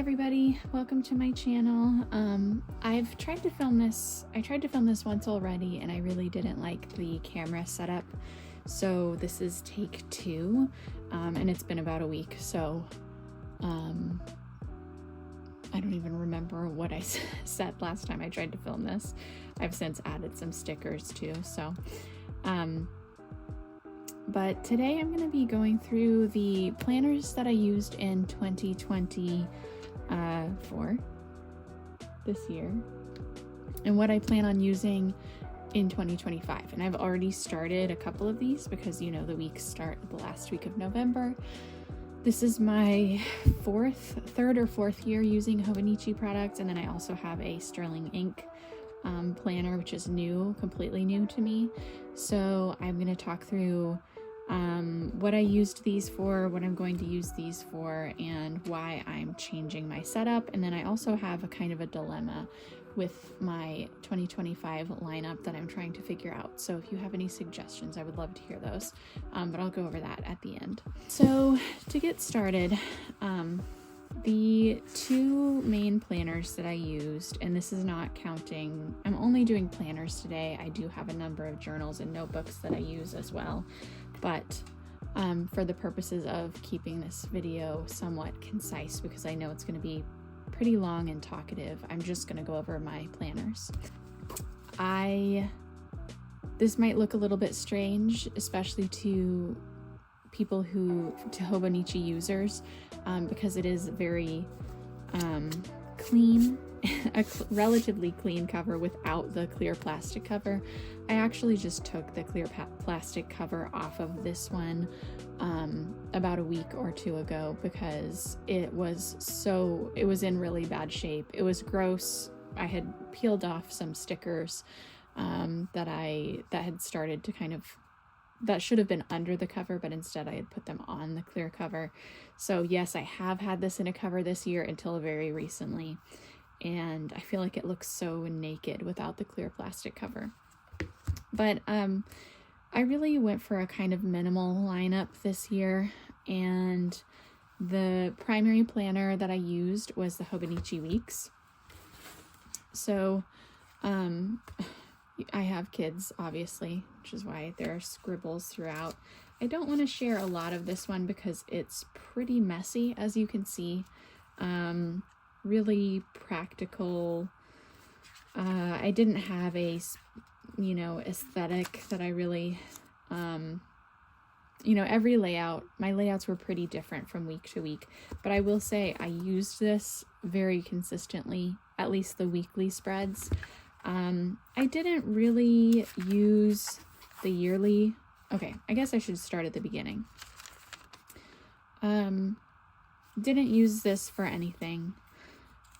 everybody, welcome to my channel. I tried to film this once already and I really didn't like the camera setup. So this is take 2 and it's been about a week. So I don't even remember what I said last time I tried to film this. I've since added some stickers too. So but today I'm going to be going through the planners that I used in 2020 for this year and what I plan on using in 2025. And I've already started a couple of these because, you know, the weeks start the last week of November. This is my third or fourth year using Hobonichi products, and then I also have a Sterling Ink planner, which is completely new to me. So I'm going to talk through what I used these for, what I'm going to use these for, and why I'm changing my setup. And then I also have a kind of a dilemma with my 2025 lineup that I'm trying to figure out. So if you have any suggestions, I would love to hear those, but I'll go over that at the end. So to get started, the two main planners that I used, and this is not counting, I'm only doing planners today. I do have a number of journals and notebooks that I use as well, but for the purposes of keeping this video somewhat concise, because I know it's going to be pretty long and talkative, I'm just going to go over my planners. This might look a little bit strange, especially to Hobonichi users, because it is very clean, a relatively clean cover without the clear plastic cover. I actually just took the clear plastic cover off of this one about a week or two ago because it was in really bad shape. It was gross. I had peeled off some stickers that had started to that should have been under the cover, but instead I had put them on the clear cover. So yes, I have had this in a cover this year until very recently, and I feel like it looks so naked without the clear plastic cover. But I really went for a kind of minimal lineup this year, and the primary planner that I used was the Hobonichi Weeks. So I have kids, obviously, which is why there are scribbles throughout. I don't want to share a lot of this one because it's pretty messy, as you can see. Really practical. I didn't have a, aesthetic that I really, every layout, my layouts were pretty different from week to week. But I will say I used this very consistently, at least the weekly spreads. I didn't really use the yearly. Okay, I guess I should start at the beginning. Didn't use this for anything.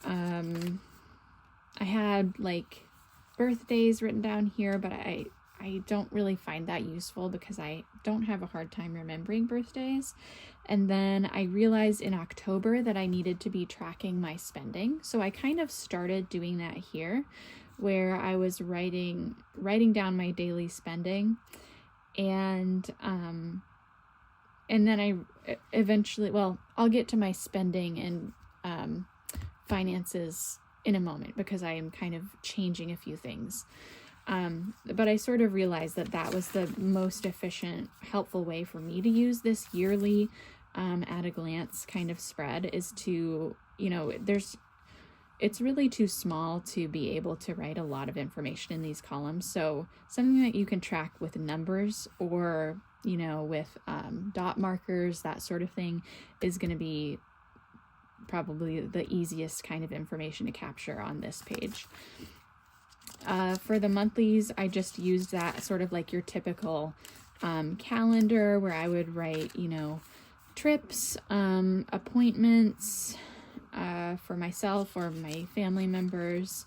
I had like birthdays written down here, but I don't really find that useful because I don't have a hard time remembering birthdays. And then I realized in October that I needed to be tracking my spending. So I kind of started doing that here, where I was writing down my daily spending, and then I eventually, I'll get to my spending and finances in a moment because I am kind of changing a few things. But I sort of realized that was the most efficient, helpful way for me to use this yearly at a glance kind of spread, is to, it's really too small to be able to write a lot of information in these columns. So something that you can track with numbers or, with dot markers, that sort of thing, is going to be probably the easiest kind of information to capture on this page. For the monthlies, I just used that sort of like your typical calendar where I would write, trips, appointments, for myself or my family members.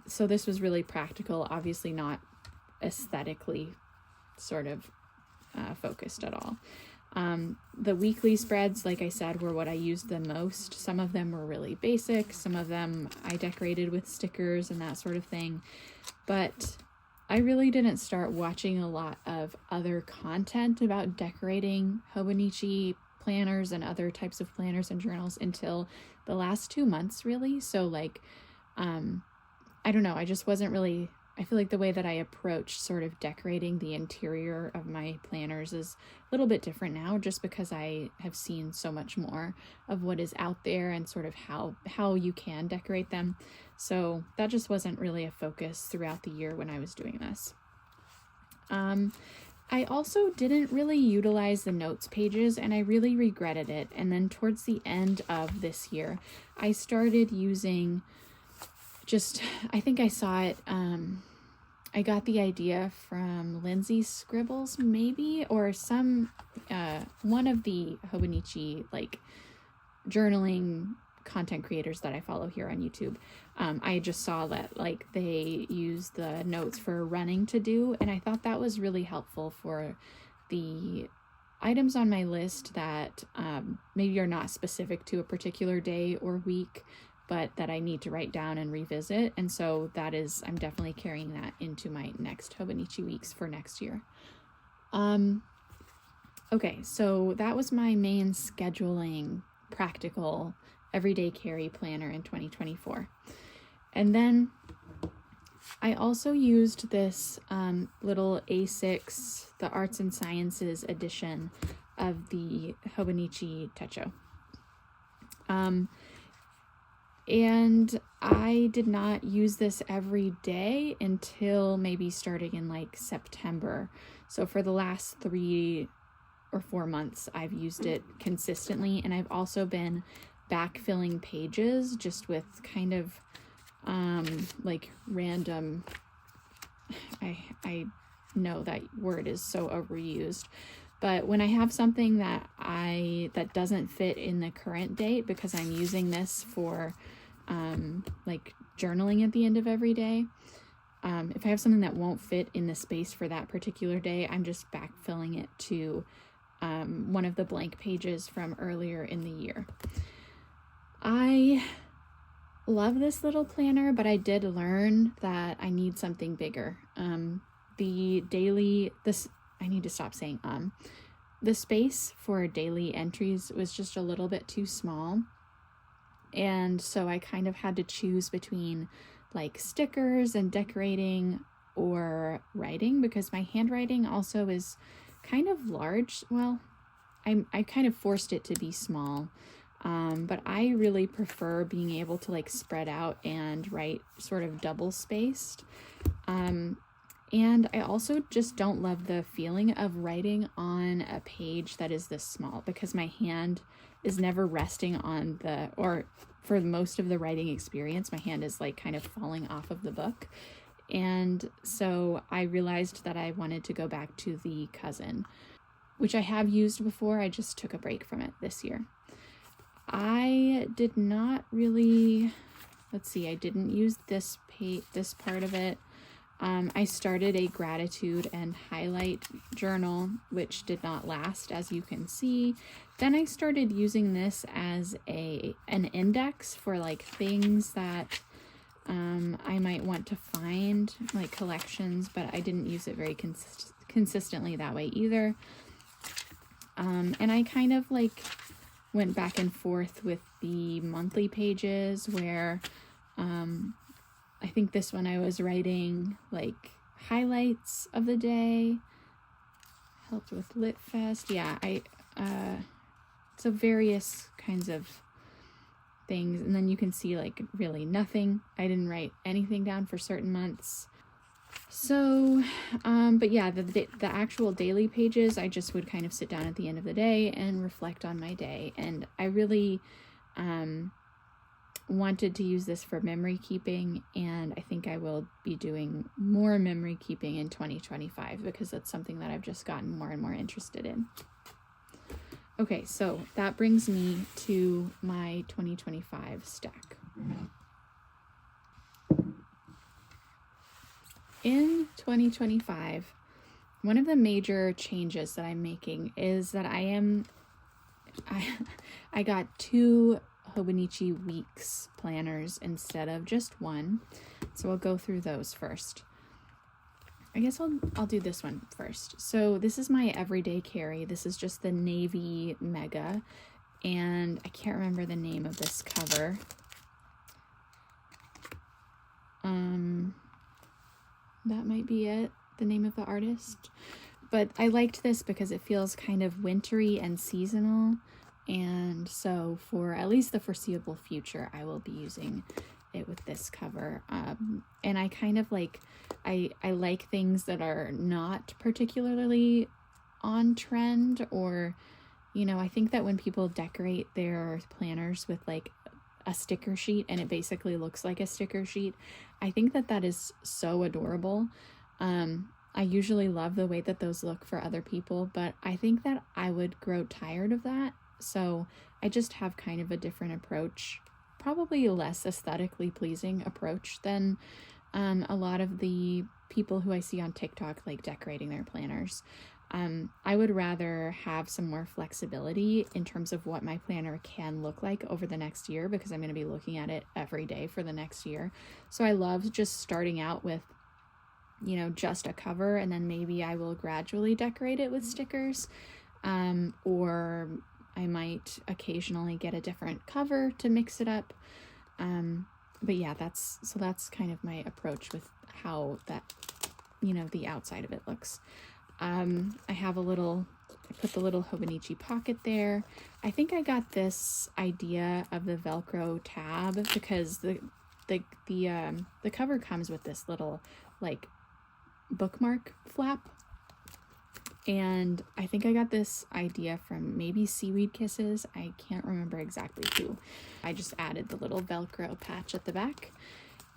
So this was really practical, obviously not aesthetically sort of focused at all. The weekly spreads, like I said, were what I used the most. Some of them were really basic. Some of them I decorated with stickers and that sort of thing. But I really didn't start watching a lot of other content about decorating Hobonichi planners and other types of planners and journals until the last 2 months, really. So like, I don't know, I just wasn't really, I feel like the way that I approach sort of decorating the interior of my planners is a little bit different now, just because I have seen so much more of what is out there and sort of how you can decorate them. So that just wasn't really a focus throughout the year when I was doing this. I also didn't really utilize the notes pages, and I really regretted it. And then towards the end of this year, I started using I think I saw it, I got the idea from Lindsay's Scribbles, maybe, or one of the Hobonichi, like, journaling content creators that I follow here on YouTube. I just saw that, like, they use the notes for running to do, and I thought that was really helpful for the items on my list that maybe are not specific to a particular day or week, but that I need to write down and revisit. And so I'm definitely carrying that into my next Hobonichi weeks for next year. Okay, so that was my main scheduling, practical, everyday carry planner in 2024. And then I also used this little A6, the Arts and Sciences edition of the Hobonichi Techo. And I did not use this every day until maybe starting in like September. So for the last 3 or 4 months, I've used it consistently. And I've also been backfilling pages just with kind of like random, I know that word is so overused, but when I have something that doesn't fit in the current date, because I'm using this for like journaling at the end of every day, if I have something that won't fit in the space for that particular day, I'm just backfilling it to one of the blank pages from earlier in the year. I love this little planner, but I did learn that I need something bigger. I need to stop saying the space for daily entries was just a little bit too small. And so I kind of had to choose between like stickers and decorating or writing, because my handwriting also is kind of large. Well, I kind of forced it to be small. But I really prefer being able to like spread out and write sort of double spaced. And I also just don't love the feeling of writing on a page that is this small, because my hand is never resting on or for most of the writing experience, my hand is like kind of falling off of the book. And so I realized that I wanted to go back to the Cousin, which I have used before. I just took a break from it this year. I did not really, I didn't use this part of it. I started a gratitude and highlight journal, which did not last, as you can see. Then I started using this as an index for like things that I might want to find, like collections, but I didn't use it very consistently that way either. And I kind of like went back and forth with the monthly pages where I think this one I was writing like highlights of the day, helped with Lit Fest. Yeah, so various kinds of things. And then you can see like really nothing. I didn't write anything down for certain months. So, but yeah, the actual daily pages, I just would kind of sit down at the end of the day and reflect on my day. And I really wanted to use this for memory keeping, and I think I will be doing more memory keeping in 2025, because that's something that I've just gotten more and more interested in. Okay, so that brings me to my 2025 stack. In 2025, one of the major changes that I'm making is that I got 2 Hobonichi Weeks planners instead of just one. So I'll go through those first. I guess I'll do this one first. So this is my everyday carry. This is just the Navy Mega, and I can't remember the name of this cover. That might be it, the name of the artist. But I liked this because it feels kind of wintry and seasonal. And so for at least the foreseeable future, I will be using it with this cover. And I kind of like, I like things that are not particularly on trend, or, you know, I think that when people decorate their planners with like a sticker sheet and it basically looks like a sticker sheet, I think that that is so adorable. I usually love the way that those look for other people, but I think that I would grow tired of that. So I just have kind of a different approach, probably less aesthetically pleasing approach than a lot of the people who I see on TikTok like decorating their planners. I would rather have some more flexibility in terms of what my planner can look like over the next year, because I'm going to be looking at it every day for the next year. So I love just starting out with, you know, just a cover, and then maybe I will gradually decorate it with stickers, or I might occasionally get a different cover to mix it up. But yeah, that's kind of my approach with how that, you know, the outside of it looks. I have I put the little Hobonichi pocket there. I think I got this idea of the Velcro tab because the cover comes with this little like bookmark flap, and I think I got this idea from maybe Seaweed Kisses. I can't remember exactly who. I just added the little Velcro patch at the back,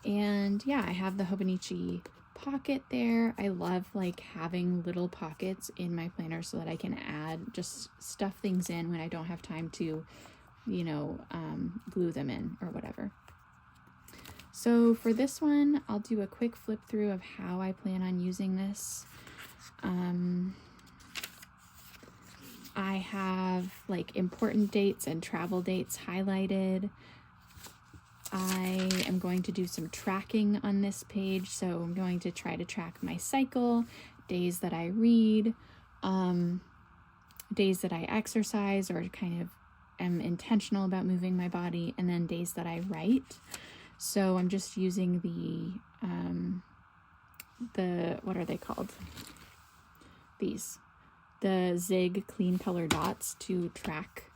and yeah, I have the Hobonichi pocket there. I love like having little pockets in my planner so that I can just stuff things in when I don't have time to, you know, glue them in or whatever. So for this one, I'll do a quick flip through of how I plan on using this. I have like important dates and travel dates highlighted. I am going to do some tracking on this page. So I'm going to try to track my cycle, days that I read, days that I exercise or kind of am intentional about moving my body, and then days that I write. So I'm just using the what are they called? The Zig clean color dots to track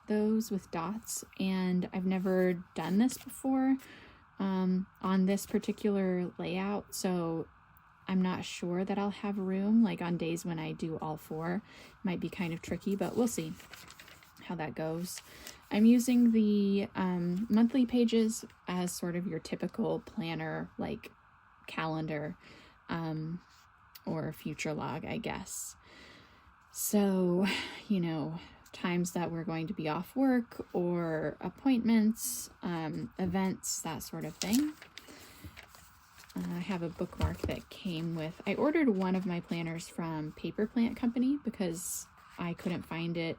those with dots, and I've never done this before on this particular layout, so I'm not sure that I'll have room. Like on days when I do all four, it might be kind of tricky, but we'll see how that goes. I'm using the monthly pages as sort of your typical planner, like calendar or future log, I guess. So, you know, times that we're going to be off work or appointments, events, that sort of thing. I have a bookmark that came with, I ordered one of my planners from Paper Plant Company because I couldn't find it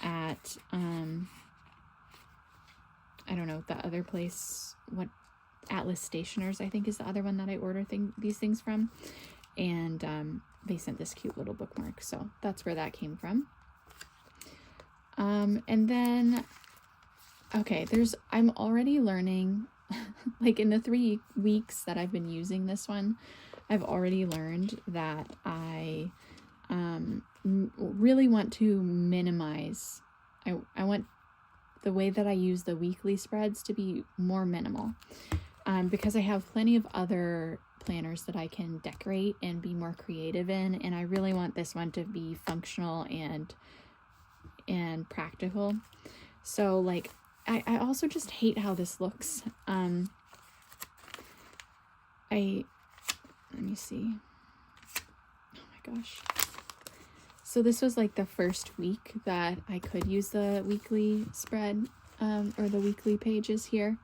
at, I don't know, the other place, what, Atlas Stationers, I think is the other one that I order these things from. And they sent this cute little bookmark, so that's where that came from. And then, okay, I'm already learning, like in the 3 weeks that I've been using this one, I've already learned that I really want to minimize, I want the way that I use the weekly spreads to be more minimal, because I have plenty of other planners that I can decorate and be more creative in, and I really want this one to be functional and practical. So like I also just hate how this looks. Let me see. Oh my gosh. So this was like the first week that I could use the weekly spread or the weekly pages here,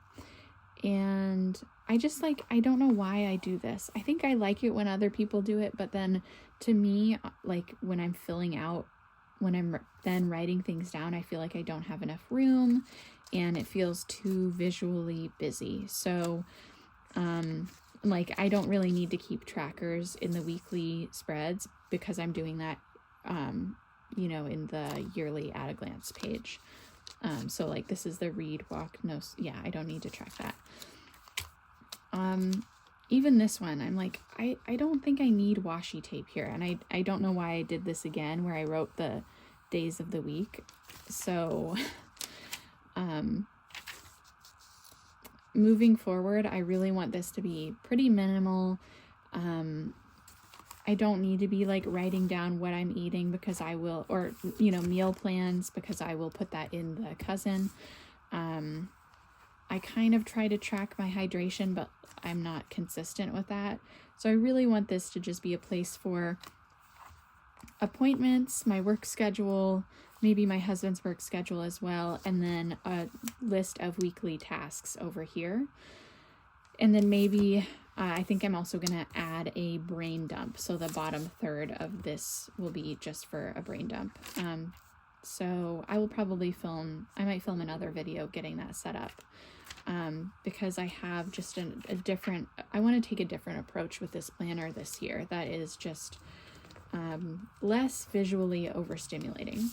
and I just like, I don't know why I do this. I think I like it when other people do it, but then to me, like when I'm filling out, when I'm then writing things down, I feel like I don't have enough room and it feels too visually busy. So Like, I don't really need to keep trackers in the weekly spreads because I'm doing that, you know, in the yearly at a glance page. So like this is the read, walk, no, yeah, I don't need to track that. Even this one, I'm like, I don't think I need washi tape here. And I don't know why I did this again, where I wrote the days of the week. So, moving forward, I really want this to be pretty minimal. I don't need to be like writing down what I'm eating because I will, or, you know, meal plans, because I will put that in the cousin. I kind of try to track my hydration, but I'm not consistent with that. So I really want this to just be a place for appointments, my work schedule, maybe my husband's work schedule as well, and then a list of weekly tasks over here. And then maybe I think I'm also going to add a brain dump. So the bottom third of this will be just for a brain dump. So I will probably I might film another video getting that set up. Because I have just a different, I want to take a different approach with this planner this year that is just less visually overstimulating.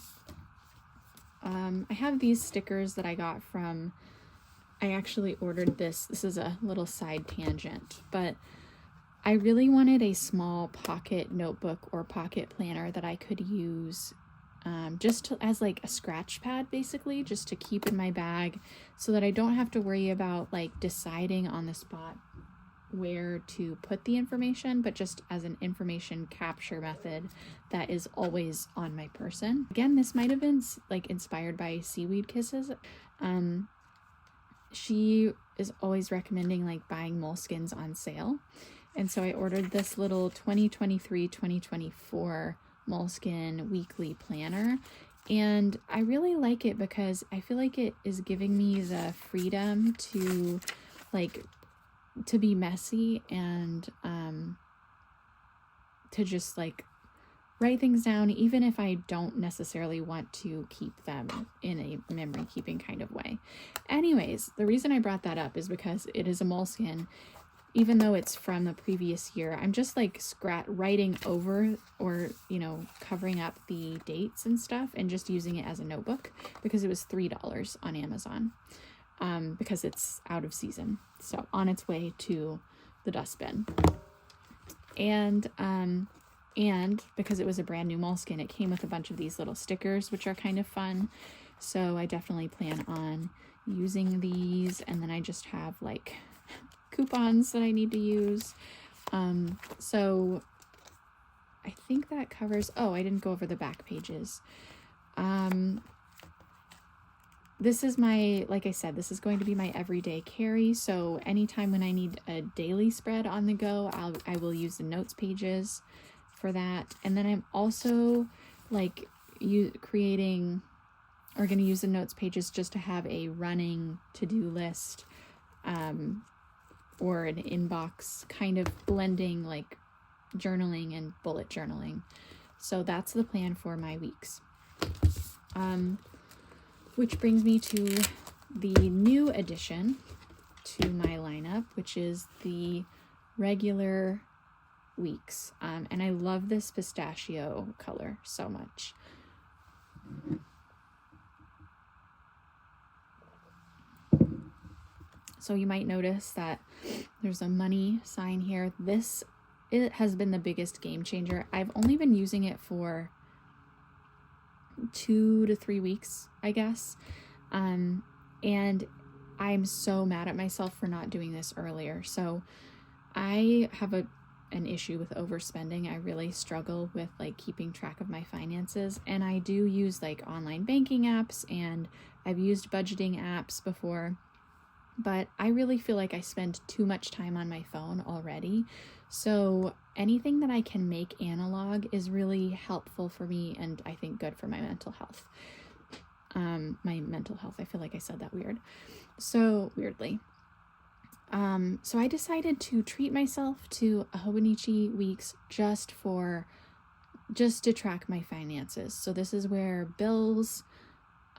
I have these stickers that I got from, I actually ordered this is a little side tangent, but I really wanted a small pocket notebook or pocket planner that I could use just as like a scratch pad, basically, just to keep in my bag so that I don't have to worry about like deciding on the spot where to put the information, but just as an information capture method that is always on my person. Again, this might have been like inspired by Seaweed Kisses. She is always recommending like buying moleskins on sale. And so I ordered this little 2023-2024 moleskin weekly planner, and I really like it because I feel like it is giving me the freedom to be messy and to just like write things down, even if I don't necessarily want to keep them in a memory keeping kind of way. Anyways, the reason I brought that up is because it is a moleskin. Even though it's from the previous year, I'm just like writing over, or, you know, covering up the dates and stuff and just using it as a notebook because it was $3 on Amazon, because it's out of season. So on its way to the dustbin. And because it was a brand new moleskin, it came with a bunch of these little stickers, which are kind of fun. So I definitely plan on using these. And then I just have like coupons that I need to use. So I think that covers, oh, I didn't go over the back pages. This is my, like I said, this is going to be my everyday carry. So anytime when I need a daily spread on the go, I will use the notes pages for that. And then I'm also like going to use the notes pages just to have a running to-do list, or an inbox, kind of blending like journaling and bullet journaling. So that's the plan for my weeks. Which brings me to the new addition to my lineup, which is the regular weeks. And I love this pistachio color so much. So you might notice that there's a money sign here. It has been the biggest game changer. I've only been using it for 2 to 3 weeks, I guess. And I'm so mad at myself for not doing this earlier. So I have an issue with overspending. I really struggle with like keeping track of my finances. And I do use like online banking apps, and I've used budgeting apps before. But I really feel like I spend too much time on my phone already. So anything that I can make analog is really helpful for me, and I think good for my mental health. I feel like I said that weirdly. So I decided to treat myself to a Hobonichi weeks just to track my finances. So this is where bills,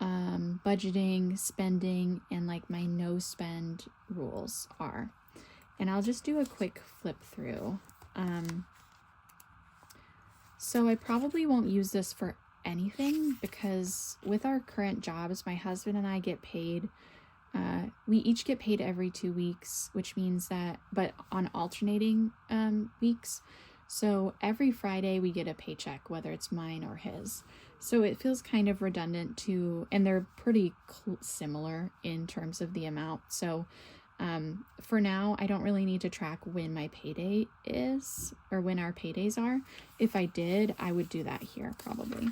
budgeting, spending, and like my no spend rules are. and I'll just do a quick flip through. So I probably won't use this for anything because with our current jobs, my husband and I get paid. We each get paid every 2 weeks, which means that, but on alternating weeks. So every Friday we get a paycheck, whether it's mine or his. So it feels kind of redundant to, and they're pretty similar in terms of the amount. So for now, I don't really need to track when my payday is or when our paydays are. If I did, I would do that here probably.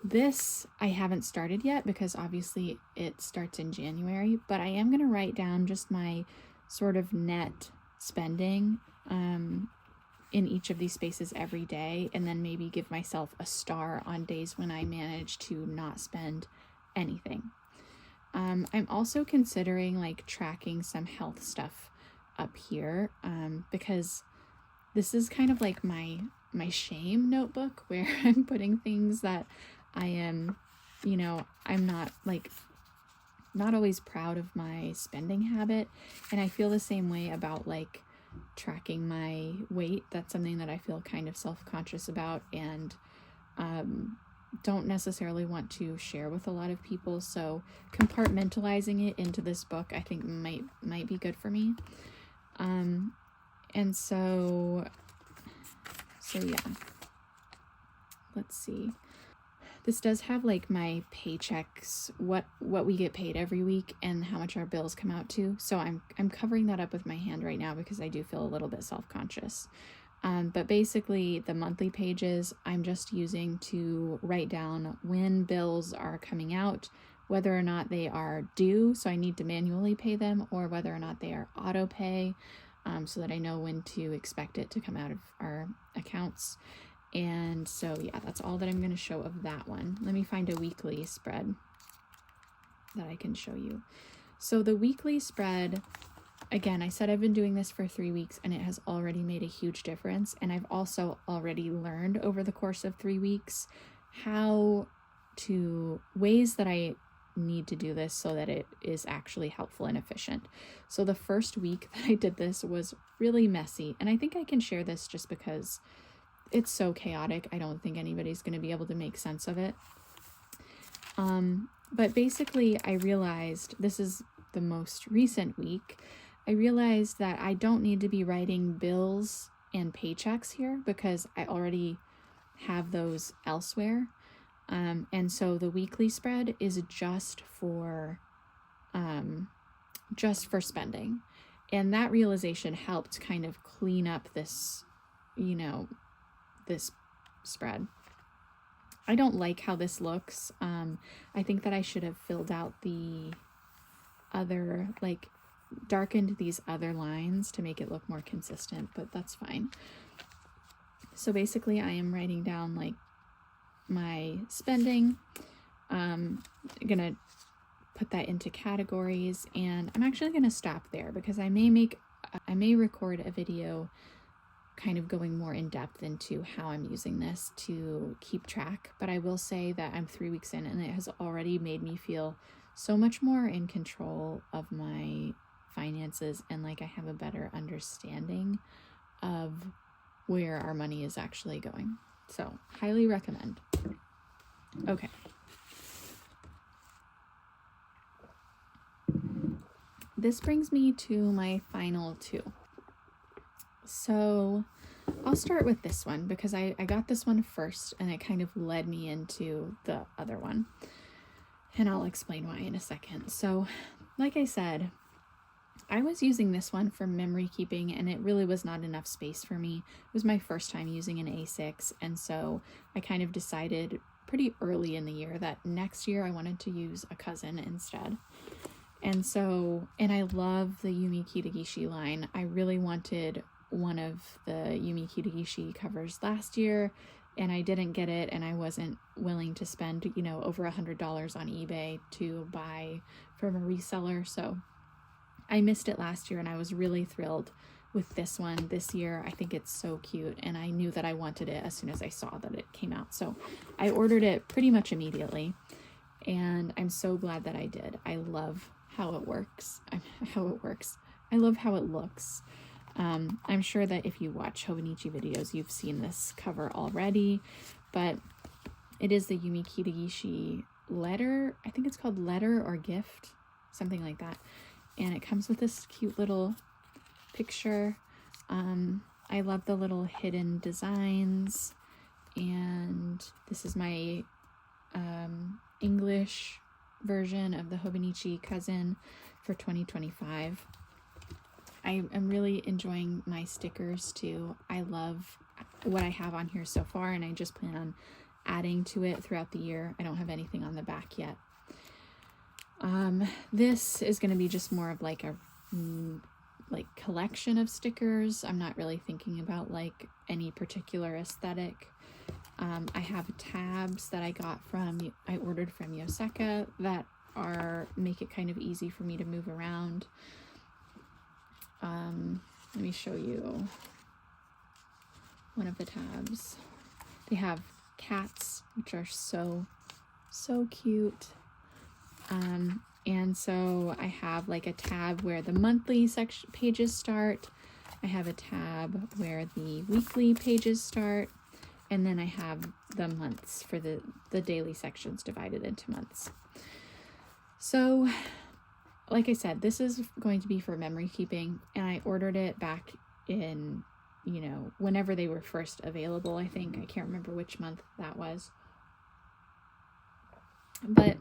This I haven't started yet because obviously it starts in January, but I am going to write down just my sort of net spending in each of these spaces every day, and then maybe give myself a star on days when I manage to not spend anything. I'm also considering like tracking some health stuff up here because this is kind of like my shame notebook where I'm putting things that I am, I'm not always proud of my spending habit. And I feel the same way about like tracking my weight. That's something that I feel kind of self-conscious about and don't necessarily want to share with a lot of people. So compartmentalizing it into this book, I think might be good for me. And so yeah, let's see. This does have like my paychecks, what we get paid every week and how much our bills come out to. So I'm covering that up with my hand right now because I do feel a little bit self-conscious. But basically the monthly pages I'm just using to write down when bills are coming out, whether or not they are due, so I need to manually pay them, or whether or not they are auto pay, so that I know when to expect it to come out of our accounts. And so yeah, that's all that I'm going to show of that one. Let me find a weekly spread that I can show you. So the weekly spread, again, I said I've been doing this for 3 weeks and it has already made a huge difference. And I've also already learned over the course of 3 weeks ways that I need to do this so that it is actually helpful and efficient. So the first week that I did this was really messy. And I think I can share this just because it's so chaotic. I don't think anybody's going to be able to make sense of it. But basically I realized, this is the most recent week, I realized that I don't need to be writing bills and paychecks here because I already have those elsewhere. And so the weekly spread is just for spending. And that realization helped kind of clean up this, this spread. I don't like how this looks. I think that I should have filled out the other, darkened these other lines to make it look more consistent, but that's fine. So basically I am writing down my spending. I'm gonna put that into categories, and I'm actually gonna stop there because I may record a video kind of going more in depth into how I'm using this to keep track. But I will say that I'm 3 weeks in and it has already made me feel so much more in control of my finances, and I have a better understanding of where our money is actually going. So highly recommend. Okay. This brings me to my final two. So I'll start with this one because I got this one first and it kind of led me into the other one. And I'll explain why in a second. So like I said, I was using this one for memory keeping and it really was not enough space for me. It was my first time using an A6, and so I kind of decided pretty early in the year that next year I wanted to use a cousin instead. And I love the Yumi Kitagishi line. I really wanted one of the Yumi Kitagishi covers last year and I didn't get it, and I wasn't willing to spend, over $100 on eBay to buy from a reseller. So I missed it last year and I was really thrilled with this one this year. I think it's so cute and I knew that I wanted it as soon as I saw that it came out. So I ordered it pretty much immediately and I'm so glad that I did. I love how it works. I love how it looks. I'm sure that if you watch Hobonichi videos, you've seen this cover already, but it is the Yumi Kirigishi letter. I think it's called Letter or Gift, something like that. And it comes with this cute little picture. I love the little hidden designs. And this is my English version of the Hobonichi cousin for 2025. I am really enjoying my stickers too. I love what I have on here so far, and I just plan on adding to it throughout the year. I don't have anything on the back yet. This is going to be just more of like a collection of stickers. I'm not really thinking about like any particular aesthetic. I have tabs that I ordered from Yoseka that make it kind of easy for me to move around. Let me show you one of the tabs. They have cats, which are so cute. And so I have like a tab where the monthly pages start. I have a tab where the weekly pages start. And then I have the months for the daily sections divided into months. So, like I said, this is going to be for memory keeping, and I ordered it back in, whenever they were first available, I think. I can't remember which month that was. But it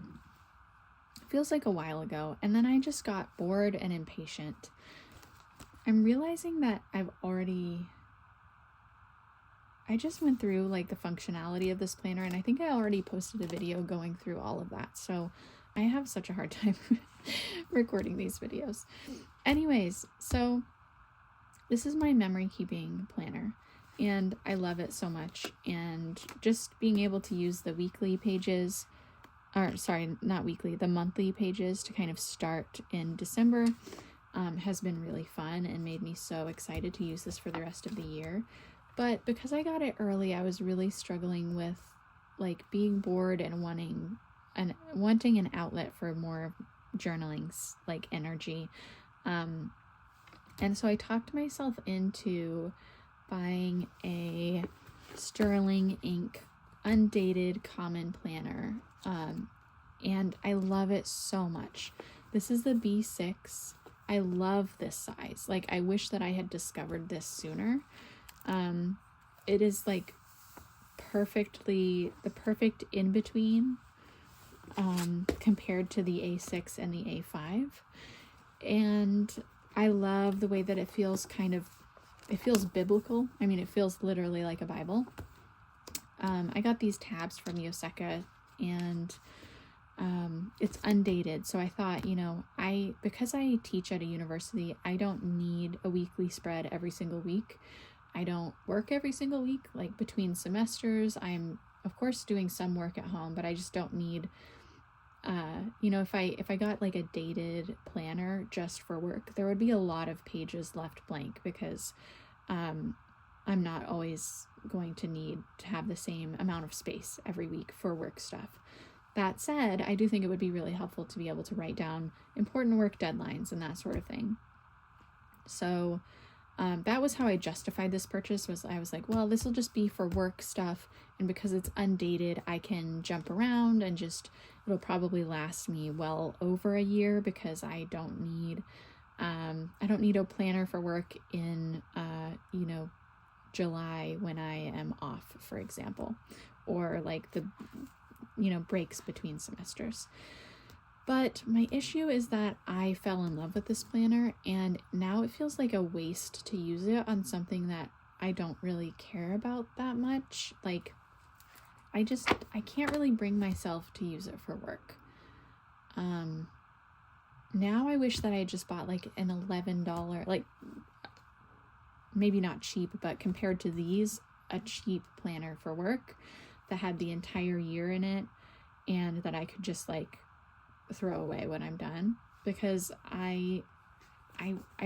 feels like a while ago, and then I just got bored and impatient. I'm realizing that I just went through like the functionality of this planner, and I think I already posted a video going through all of that. So I have such a hard time recording these videos. Anyways, so this is my memory keeping planner, and I love it so much. And just being able to use the weekly pages, the monthly pages to kind of start in December has been really fun and made me so excited to use this for the rest of the year. But because I got it early, I was really struggling with like being bored and wanting an outlet for more journaling like energy. And so I talked myself into buying a Sterling ink undated common planner. And I love it so much. This is the B6. I love this size. Like, I wish that I had discovered this sooner. It is like the perfect in between, compared to the A6 and the A5. And I love the way that it feels it feels biblical. I mean, it feels literally like a Bible. I got these tabs from Yoseka, and it's undated. So I thought, because I teach at a university, I don't need a weekly spread every single week. I don't work every single week. Like, between semesters, I'm of course doing some work at home, but I just don't need, if I got like a dated planner just for work, there would be a lot of pages left blank, because I'm not always going to need to have the same amount of space every week for work stuff. That said, I do think it would be really helpful to be able to write down important work deadlines and that sort of thing. So that was how I justified this purchase. I was like, well, this will just be for work stuff, and because it's undated, I can jump around and it'll probably last me well over a year, because I don't need a planner for work in July when I am off, for example, or like the breaks between semesters. But my issue is that I fell in love with this planner, and now it feels like a waste to use it on something that I don't really care about that much. Like, I can't really bring myself to use it for work. Now I wish that I had just bought like an $11, like, maybe not cheap, but compared to these, a cheap planner for work that had the entire year in it, and that I could just like throw away when I'm done, because I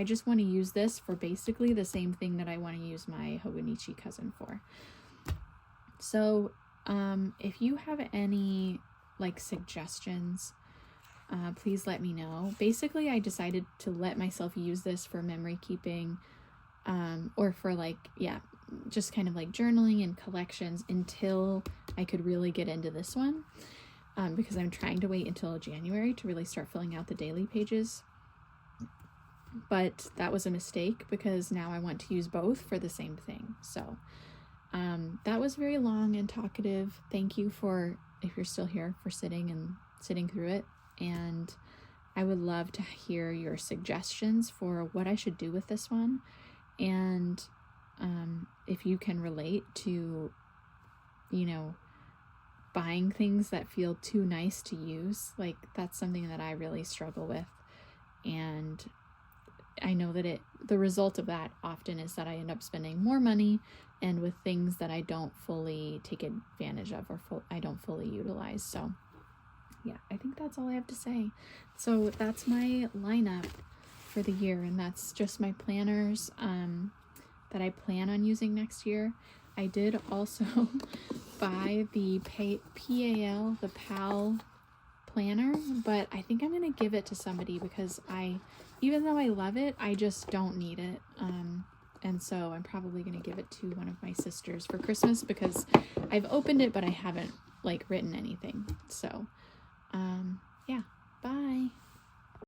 just want to use this for basically the same thing that I want to use my Hobonichi cousin for. So if you have any like suggestions, please let me know. Basically, I decided to let myself use this for memory keeping, or for like, just kind of like journaling and collections until I could really get into this one, because I'm trying to wait until January to really start filling out the daily pages. But that was a mistake because now I want to use both for the same thing. So that was very long and talkative. Thank you for, if you're still here, for sitting through it. And I would love to hear your suggestions for what I should do with this one. And if you can relate to, buying things that feel too nice to use, like that's something that I really struggle with. And I know that the result of that often is that I end up spending more money and with things that I don't fully take advantage of, or I don't fully utilize. So yeah, I think that's all I have to say. So that's my lineup for the year, and that's just my planners that I plan on using next year. I did also buy the PAL, the PAL planner, but I think I'm going to give it to somebody because even though I love it, I just don't need it. And so I'm probably going to give it to one of my sisters for Christmas because I've opened it, but I haven't written anything. So, yeah, bye.